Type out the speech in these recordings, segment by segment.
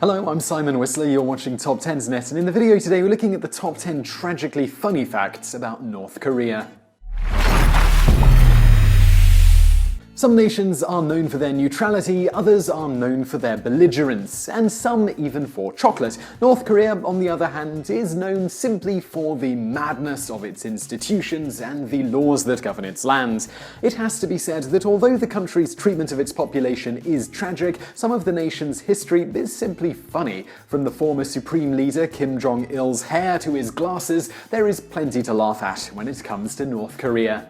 Hello, I'm Simon Whistler, you're watching TopTenzNet, and in the video today we're looking at the top 10 tragically funny facts about North Korea. Some nations are known for their neutrality, others are known for their belligerence, and some even for chocolate. North Korea, on the other hand, is known simply for the madness of its institutions and the laws that govern its land. It has to be said that although the country's treatment of its population is tragic, some of the nation's history is simply funny. From the former supreme leader Kim Jong-il's hair to his glasses, there is plenty to laugh at when it comes to North Korea.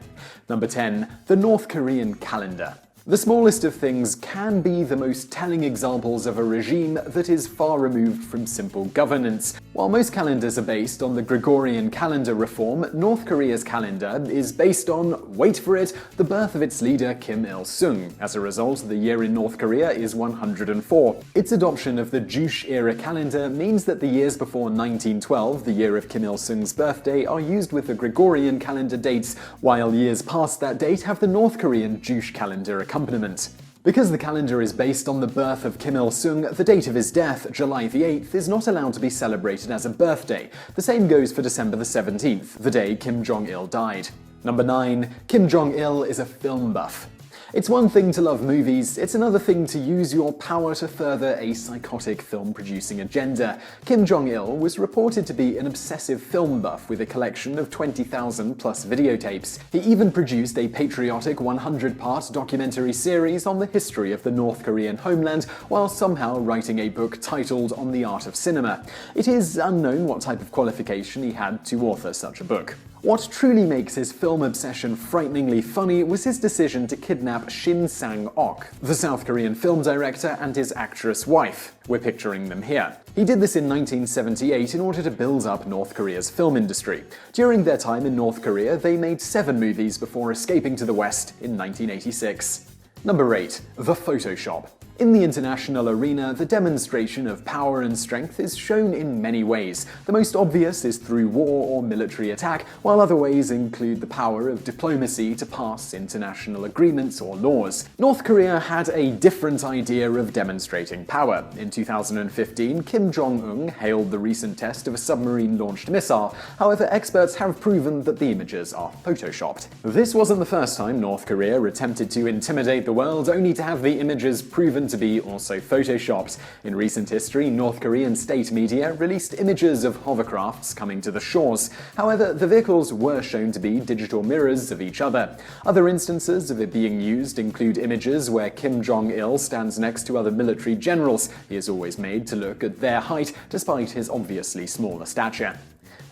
Number 10. The North Korean calendar. The smallest of things can be the most telling examples of a regime that is far removed from simple governance. While most calendars are based on the Gregorian calendar reform, North Korea's calendar is based on, wait for it, the birth of its leader Kim Il-sung. As a result, the year in North Korea is 104. Its adoption of the Juche-era calendar means that the years before 1912, the year of Kim Il-sung's birthday, are used with the Gregorian calendar dates, while years past that date have the North Korean Juche calendar accompaniment. Because the calendar is based on the birth of Kim Il-sung, the date of his death, July the 8th, is not allowed to be celebrated as a birthday. The same goes for December the 17th, the day Kim Jong-il died. Number 9. Kim Jong-il is a film buff. It's one thing to love movies, it's another thing to use your power to further a psychotic film-producing agenda. Kim Jong-il was reported to be an obsessive film buff with a collection of 20,000 plus videotapes. He even produced a patriotic 100-part documentary series on the history of the North Korean homeland, while somehow writing a book titled On the Art of Cinema. It is unknown what type of qualification he had to author such a book. What truly makes his film obsession frighteningly funny was his decision to kidnap Shin Sang-ok, the South Korean film director, and his actress wife. We're picturing them here. He did this in 1978 in order to build up North Korea's film industry. During their time in North Korea, they made 7 movies before escaping to the West in 1986. Number 8. The Photoshop. In the international arena, the demonstration of power and strength is shown in many ways. The most obvious is through war or military attack, while other ways include the power of diplomacy to pass international agreements or laws. North Korea had a different idea of demonstrating power. In 2015, Kim Jong-un hailed the recent test of a submarine-launched missile. However, experts have proven that the images are photoshopped. This wasn't the first time North Korea attempted to intimidate the world, only to have the images proven to be also photoshopped. In recent history, North Korean state media released images of hovercrafts coming to the shores. However, the vehicles were shown to be digital mirrors of each other. Other instances of it being used include images where Kim Jong-il stands next to other military generals. He is always made to look at their height, despite his obviously smaller stature.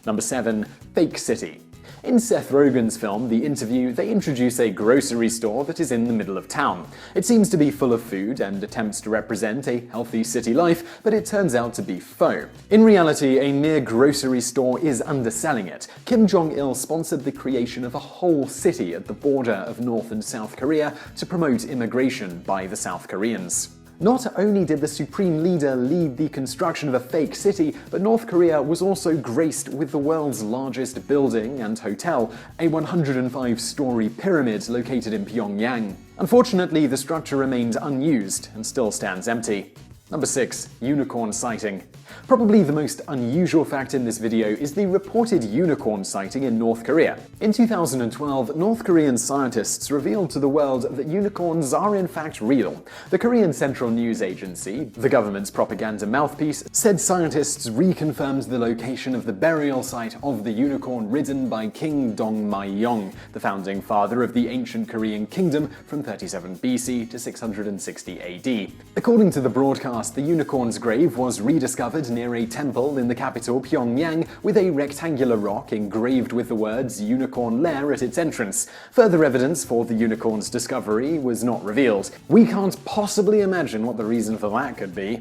Number 7. Fake City. In Seth Rogen's film, The Interview, they introduce a grocery store that is in the middle of town. It seems to be full of food and attempts to represent a healthy city life, but it turns out to be faux. In reality, a mere grocery store is underselling it. Kim Jong-il sponsored the creation of a whole city at the border of North and South Korea to promote immigration by the South Koreans. Not only did the supreme leader lead the construction of a fake city, but North Korea was also graced with the world's largest building and hotel, a 105-story pyramid located in Pyongyang. Unfortunately, the structure remained unused and still stands empty. Number 6. Unicorn sighting. Probably the most unusual fact in this video is the reported unicorn sighting in North Korea. In 2012, North Korean scientists revealed to the world that unicorns are in fact real. The Korean Central News Agency, the government's propaganda mouthpiece, said scientists reconfirmed the location of the burial site of the unicorn ridden by King Dongmyeong, the founding father of the ancient Korean kingdom from 37 BC to 660 AD. According to the broadcast, the unicorn's grave was rediscovered near a temple in the capital Pyongyang with a rectangular rock engraved with the words Unicorn Lair at its entrance. Further evidence for the unicorn's discovery was not revealed. We can't possibly imagine what the reason for that could be.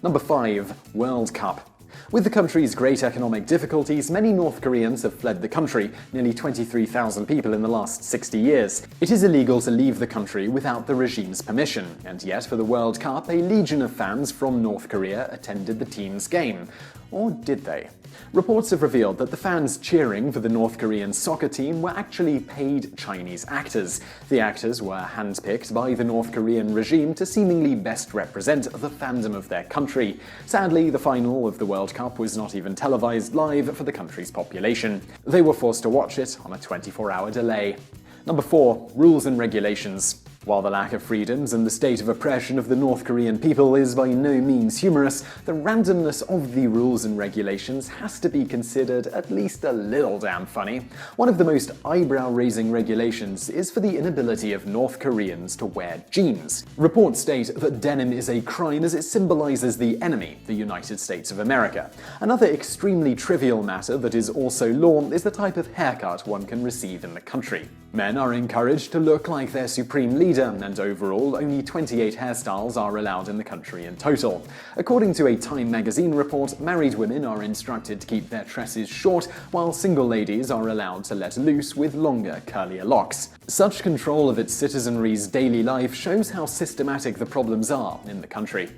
Number 5. World Cup. With the country's great economic difficulties, many North Koreans have fled the country, nearly 23,000 people in the last 60 years. It is illegal to leave the country without the regime's permission, and yet for the World Cup, a legion of fans from North Korea attended the team's game. Or did they? Reports have revealed that the fans cheering for the North Korean soccer team were actually paid Chinese actors. The actors were handpicked by the North Korean regime to seemingly best represent the fandom of their country. Sadly, the final of the World Cup was not even televised live for the country's population. They were forced to watch it on a 24-hour delay. Number 4. Rules and regulations. While the lack of freedoms and the state of oppression of the North Korean people is by no means humorous, the randomness of the rules and regulations has to be considered at least a little damn funny. One of the most eyebrow-raising regulations is for the inability of North Koreans to wear jeans. Reports state that denim is a crime as it symbolizes the enemy, the United States of America. Another extremely trivial matter that is also law is the type of haircut one can receive in the country. Men are encouraged to look like their supreme leader, and overall, only 28 hairstyles are allowed in the country in total. According to a Time magazine report, married women are instructed to keep their tresses short, while single ladies are allowed to let loose with longer, curlier locks. Such control of its citizenry's daily life shows how systematic the problems are in the country.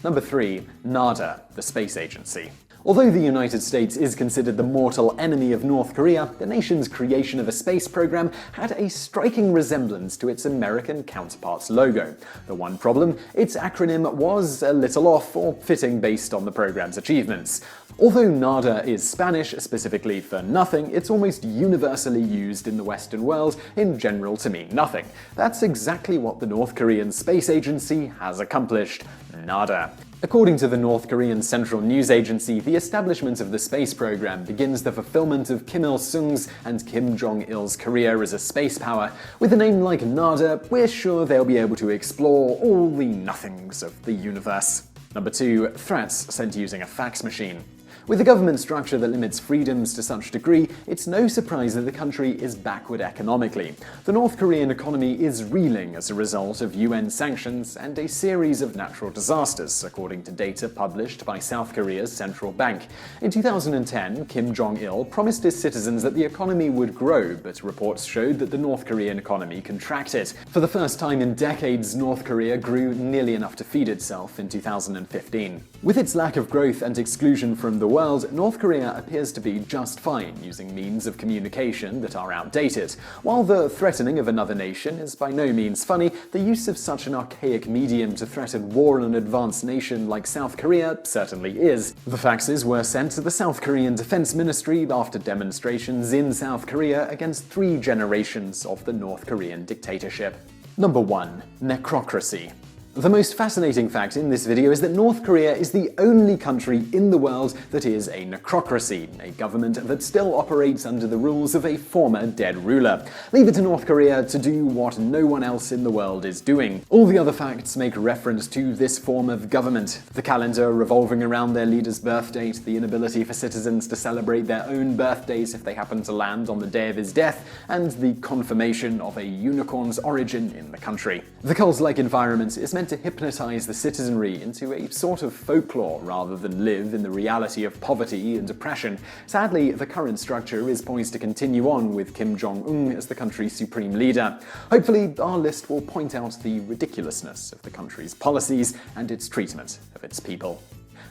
Number 3. NADA, the space agency. Although the United States is considered the mortal enemy of North Korea, the nation's creation of a space program had a striking resemblance to its American counterpart's logo. The one problem, its acronym was a little off or fitting based on the program's achievements. Although NADA is Spanish, specifically for nothing, it's almost universally used in the Western world in general to mean nothing. That's exactly what the North Korean Space Agency has accomplished. NADA. According to the North Korean Central News Agency, the establishment of the space program begins the fulfillment of Kim Il-sung's and Kim Jong-il's career as a space power. With a name like NADA, we're sure they'll be able to explore all the nothings of the universe. Number 2. Threats sent using a fax machine. With a government structure that limits freedoms to such a degree, it's no surprise that the country is backward economically. The North Korean economy is reeling as a result of UN sanctions and a series of natural disasters, according to data published by South Korea's central bank. In 2010, Kim Jong-il promised his citizens that the economy would grow, but reports showed that the North Korean economy contracted. For the first time in decades, North Korea grew nearly enough to feed itself in 2015. With its lack of growth and exclusion from the world, North Korea appears to be just fine, using means of communication that are outdated. While the threatening of another nation is by no means funny, the use of such an archaic medium to threaten war on an advanced nation like South Korea certainly is. The faxes were sent to the South Korean Defense Ministry after demonstrations in South Korea against 3 generations of the North Korean dictatorship. Number 1. Necrocracy. The most fascinating fact in this video is that North Korea is the only country in the world that is a necrocracy, a government that still operates under the rules of a former dead ruler. Leave it to North Korea to do what no one else in the world is doing. All the other facts make reference to this form of government: the calendar revolving around their leader's birth date, the inability for citizens to celebrate their own birthdays if they happen to land on the day of his death, and the confirmation of a unicorn's origin in the country. The cult-like environment is meant to hypnotize the citizenry into a sort of folklore rather than live in the reality of poverty and oppression. Sadly, the current structure is poised to continue on with Kim Jong-un as the country's supreme leader. Hopefully, our list will point out the ridiculousness of the country's policies and its treatment of its people.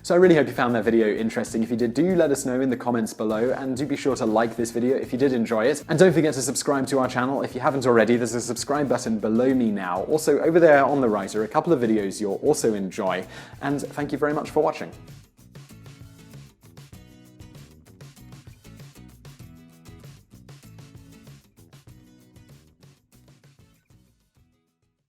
So I really hope you found that video interesting. If you did, do let us know in the comments below, and do be sure to like this video if you did enjoy it. And don't forget to subscribe to our channel if you haven't already. There's a subscribe button below me now. Also, over there on the right are a couple of videos you'll also enjoy. And thank you very much for watching.